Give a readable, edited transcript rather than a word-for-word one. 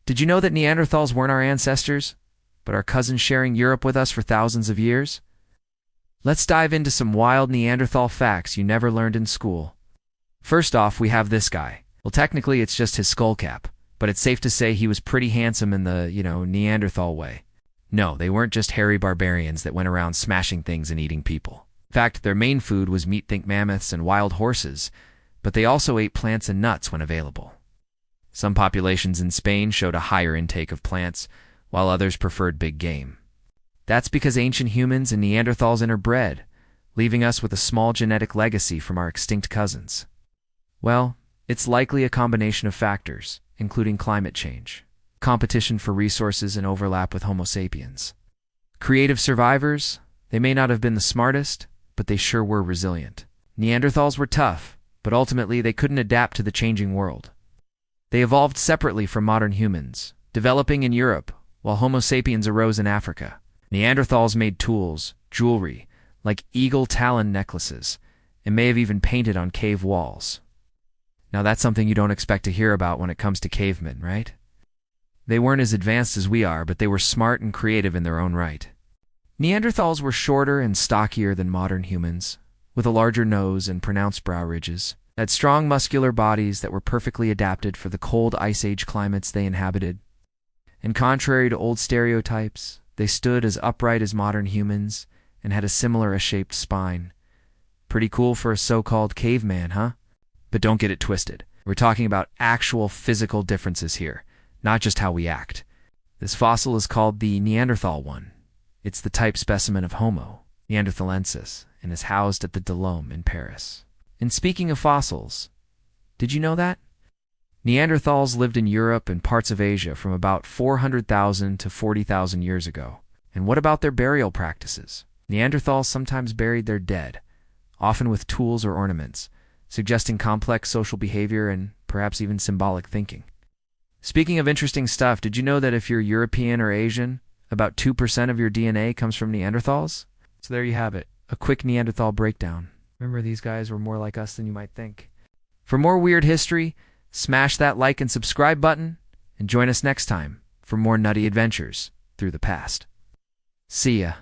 Did you know that Neanderthals weren't our ancestors, but our cousins sharing Europe with us for thousands of years? Let's dive into some wild Neanderthal facts you never learned in school. First off, we have this guy. Well, technically it's just his skull cap, but it's safe to say he was pretty handsome in the, Neanderthal way. No, they weren't just hairy barbarians that went around smashing things and eating people. In fact, their main food was meat-think mammoths and wild horses, but they also ate plants and nuts when available. Some populations in Spain showed a higher intake of plants, while others preferred big game. That's because ancient humans and Neanderthals interbred, leaving us with a small genetic legacy from our extinct cousins. Well, it's likely a combination of factors, including climate change, competition for resources, and overlap with Homo sapiens. Creative survivors, they may not have been the smartest, but they sure were resilient. Neanderthals were tough, but ultimately they couldn't adapt to the changing world. They evolved separately from modern humans, developing in Europe, while Homo sapiens arose in Africa. Neanderthals made tools, jewelry, like eagle talon necklaces, and may have even painted on cave walls. Now that's something you don't expect to hear about when it comes to cavemen, right? They weren't as advanced as we are, but they were smart and creative in their own right. Neanderthals were shorter and stockier than modern humans, with a larger nose and pronounced brow ridges. They had strong muscular bodies that were perfectly adapted for the cold Ice Age climates they inhabited. And contrary to old stereotypes, they stood as upright as modern humans and had a similar shaped spine. Pretty cool for a so-called caveman, huh? But don't get it twisted. We're talking about actual physical differences here, not just how we act. This fossil is called the Neanderthal one. It's the type specimen of Homo neanderthalensis and is housed at the Delhomme in Paris. And speaking of fossils, did you know that? Neanderthals lived in Europe and parts of Asia from about 400,000 to 40,000 years ago. And what about their burial practices? Neanderthals sometimes buried their dead, often with tools or ornaments, suggesting complex social behavior and perhaps even symbolic thinking. Speaking of interesting stuff, did you know that if you're European or Asian, about 2% of your DNA comes from Neanderthals? So there you have it, a quick Neanderthal breakdown. Remember, these guys were more like us than you might think. For more weird history, smash that like and subscribe button, and join us next time for more nutty adventures through the past. See ya.